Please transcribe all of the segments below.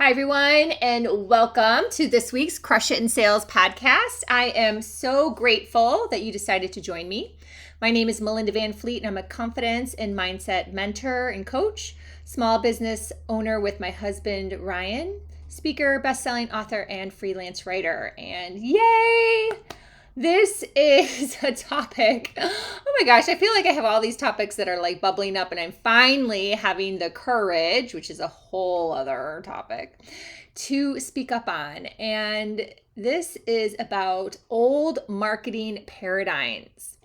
Hi, everyone, and welcome to this week's Crush It in Sales podcast. I am so grateful that you decided to join me. My name is Melinda Van Fleet, and I'm a confidence and mindset mentor and coach, small business owner with my husband, Ryan, speaker, best-selling author, and freelance writer. And yay! This is a topic. Oh my gosh, I feel like I have all these topics that are like bubbling up, and I'm finally having the courage, which is a whole other topic, to speak up on. And this is about old marketing paradigms.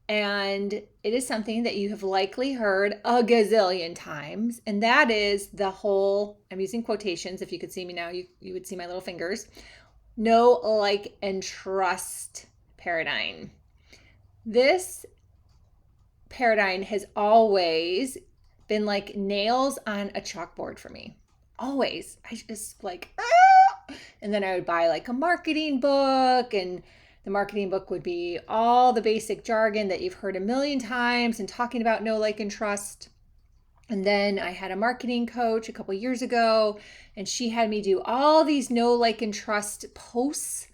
And it is something that you have likely heard a gazillion times. And that is the whole, I'm using quotations. If you could see me now, you would see my little fingers. Know, like, and trust paradigm. This paradigm has always been like nails on a chalkboard for me. Always. I just like, and then I would buy like a marketing book, and the marketing book would be all the basic jargon that you've heard a million times and talking about know, like, and trust. And then I had a marketing coach a couple years ago, and she had me do all these know, like, and trust posts.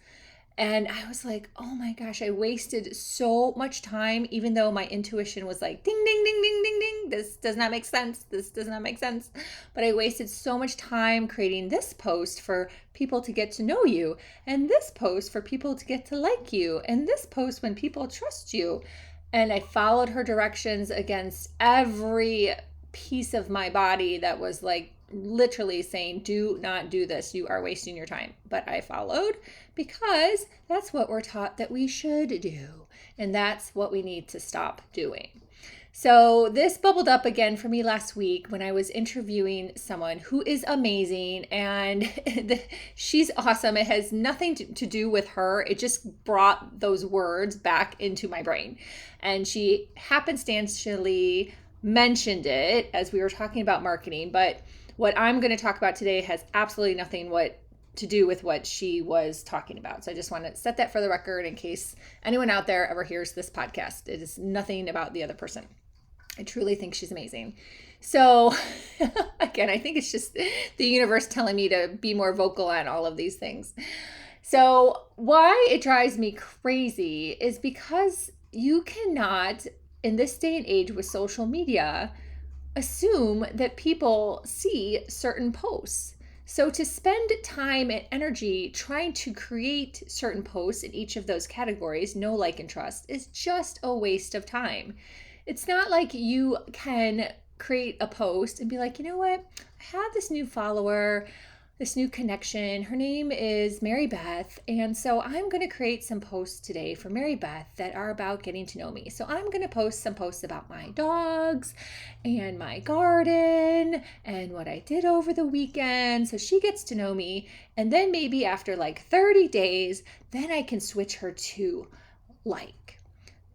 And I was like, oh my gosh, I wasted so much time, even though my intuition was like, ding, ding, ding, ding, ding, ding. This does not make sense. This does not make sense. But I wasted so much time creating this post for people to get to know you, and this post for people to get to like you, and this post when people trust you. And I followed her directions against every piece of my body that was like literally saying, do not do this. You are wasting your time. But I followed because that's what we're taught that we should do. And that's what we need to stop doing. So this bubbled up again for me last week when I was interviewing someone who is amazing, and she's awesome. It has nothing to do with her. It just brought those words back into my brain. And she happenstantially mentioned it as we were talking about marketing, but what I'm going to talk about today has absolutely nothing to do with what she was talking about. So I just want to set that for the record in case anyone out there ever hears this podcast. It is nothing about the other person. I truly think she's amazing. So again, I think it's just the universe telling me to be more vocal on all of these things. So why it drives me crazy is because you cannot, in this day and age with social media, assume that people see certain posts. So to spend time and energy trying to create certain posts in each of those categories, know, like, and trust, is just a waste of time. It's not like you can create a post and be like, you know what, I have this new follower, this new connection. Her name is Mary Beth. And so I'm going to create some posts today for Mary Beth that are about getting to know me. So I'm going to post some posts about my dogs and my garden and what I did over the weekend. So she gets to know me. And then maybe after like 30 days, then I can switch her to like.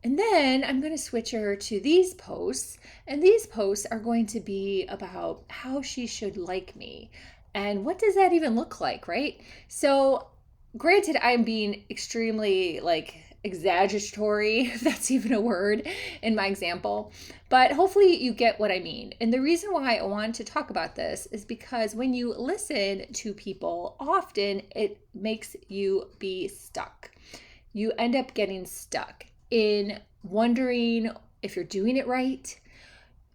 And then I'm going to switch her to these posts. And these posts are going to be about how she should like me. And what does that even look like, right? So granted, I'm being extremely exaggeratory, if that's even a word, in my example, but hopefully you get what I mean. And the reason why I want to talk about this is because when you listen to people, often it makes you be stuck. You end up getting stuck in wondering if you're doing it right.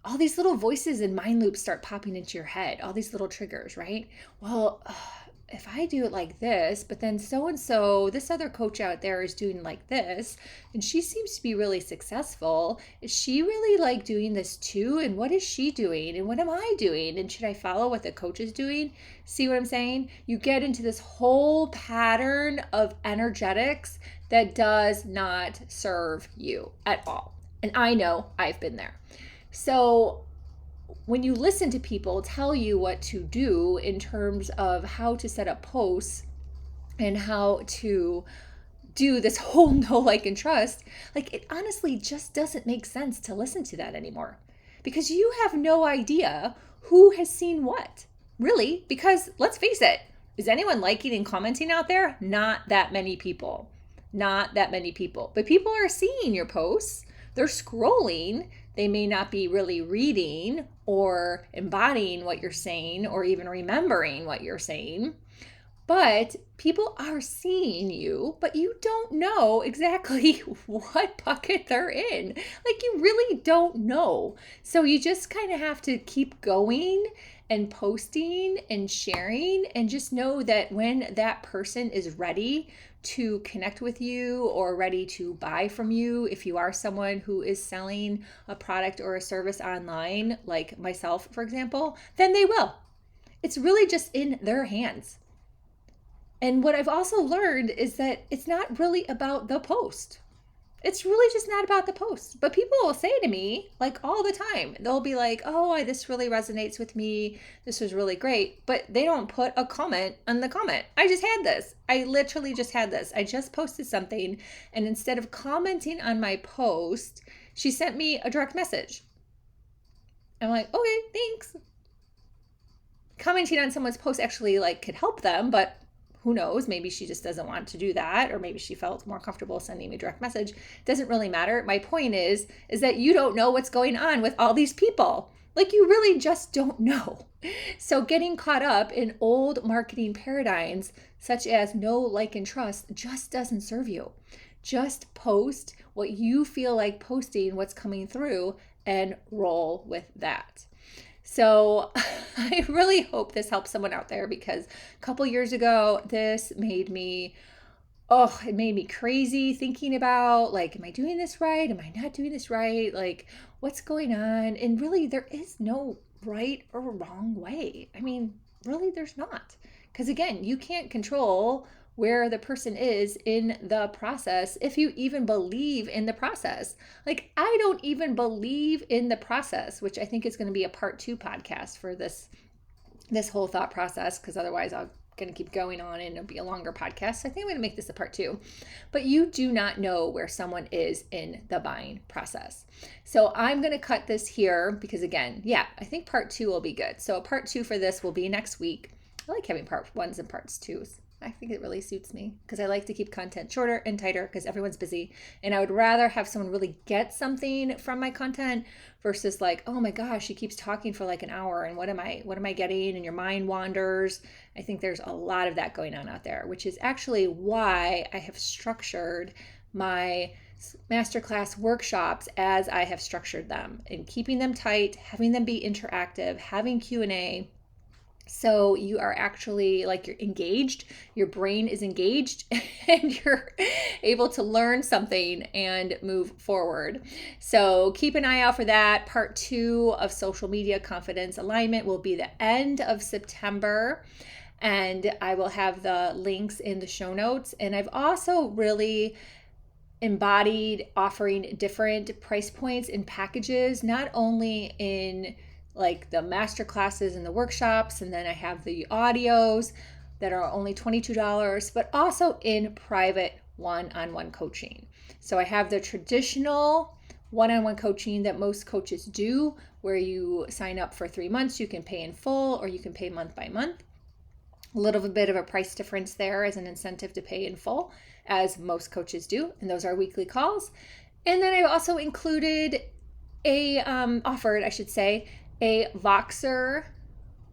All these little voices and mind loops start popping into your head, all these little triggers, right? Well, if I do it like this, but then so-and-so, this other coach out there is doing like this, and she seems to be really successful. Is she really like doing this too? And what is she doing? And what am I doing? And should I follow what the coach is doing? See what I'm saying? You get into this whole pattern of energetics that does not serve you at all. And I know I've been there. So when you listen to people tell you what to do in terms of how to set up posts and how to do this whole know, like, and trust, like, it honestly just doesn't make sense to listen to that anymore, because you have no idea who has seen what, really, because let's face it, is anyone liking and commenting out there? Not that many people. But people are seeing your posts. They're scrolling. They may not be really reading or embodying what you're saying or even remembering what you're saying. But people are seeing you, but you don't know exactly what bucket they're in. Like, you really don't know. So you just kind of have to keep going and posting and sharing, and just know that when that person is ready to connect with you or ready to buy from you, if you are someone who is selling a product or a service online, like myself, for example, then they will. It's really just in their hands. And what I've also learned is that it's not really about the post. It's really just not about the post. But people will say to me, like, all the time, they'll be like, oh, this really resonates with me. This was really great. But they don't put a comment on the comment. I just had this. I literally just had this. I just posted something. And instead of commenting on my post, she sent me a direct message. I'm like, okay, thanks. Commenting on someone's post actually could help them, but who knows? Maybe she just doesn't want to do that, or maybe she felt more comfortable sending me a direct message. Doesn't really matter. My point is that you don't know what's going on with all these people. You really just don't know. So getting caught up in old marketing paradigms, such as know, like, and trust, just doesn't serve you. Just post what you feel like posting, what's coming through, and roll with that. So I really hope this helps someone out there, because a couple years ago, this made me, it made me crazy thinking about, am I doing this right? Am I not doing this right? What's going on? And really, there is no right or wrong way. I mean, really, there's not. Because again, you can't control where the person is in the process, if you even believe in the process. I don't even believe in the process, which I think is going to be a part 2 podcast for this whole thought process, because otherwise I'm going to keep going on and it'll be a longer podcast. So I think I'm going to make this a part 2. But you do not know where someone is in the buying process. So I'm going to cut this here because, again, I think part 2 will be good. So part 2 for this will be next week. I like having part 1s and parts 2s. I think it really suits me, because I like to keep content shorter and tighter, because everyone's busy. And I would rather have someone really get something from my content versus oh my gosh, she keeps talking for an hour, and what am I getting? And your mind wanders. I think there's a lot of that going on out there, which is actually why I have structured my Masterclass workshops as I have structured them, and keeping them tight, having them be interactive, having Q&A. So you are actually you're engaged, your brain is engaged, and you're able to learn something and move forward. So keep an eye out for that. Part 2 of social media confidence alignment will be the end of September. And I will have the links in the show notes. And I've also really embodied offering different price points and packages, not only in the master classes and the workshops, and then I have the audios that are only $22, but also in private one-on-one coaching. So I have the traditional one-on-one coaching that most coaches do, where you sign up for 3 months, you can pay in full, or you can pay month by month. A little bit of a price difference there as an incentive to pay in full, as most coaches do, and those are weekly calls. And then I've also included offered a Voxer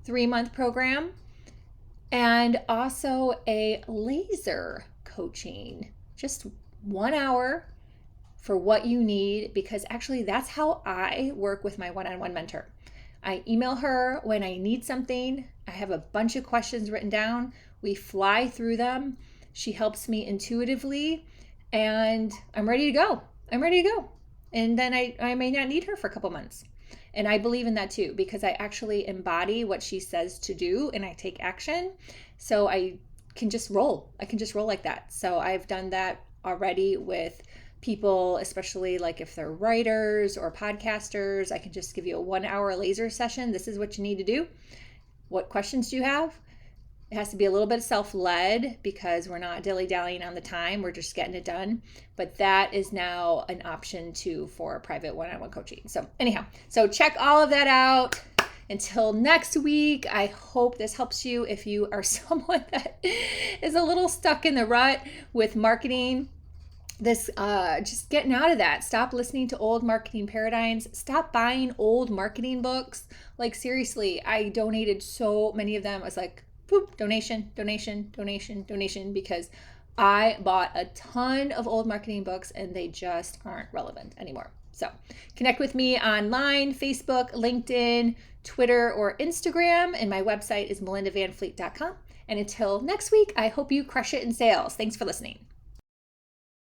3-month program, and also a laser coaching, just 1 hour for what you need, because actually that's how I work with my one-on-one mentor. I email her when I need something. I have a bunch of questions written down. We fly through them. She helps me intuitively, and I'm ready to go. And then I may not need her for a couple months. And I believe in that too, because I actually embody what she says to do, and I take action. So I can just roll. Like that. So I've done that already with people, especially if they're writers or podcasters. I can just give you a 1 hour laser session. This is what you need to do. What questions do you have? It has to be a little bit self-led, because we're not dilly-dallying on the time. We're just getting it done. But that is now an option too for private one-on-one coaching. So anyhow, so check all of that out. Until next week, I hope this helps you if you are someone that is a little stuck in the rut with marketing. just getting out of that. Stop listening to old marketing paradigms. Stop buying old marketing books. Like, seriously, I donated so many of them. I was like, boop, donation, because I bought a ton of old marketing books and they just aren't relevant anymore. So connect with me online, Facebook, LinkedIn, Twitter, or Instagram. And my website is melindavanfleet.com. And until next week, I hope you crush it in sales. Thanks for listening.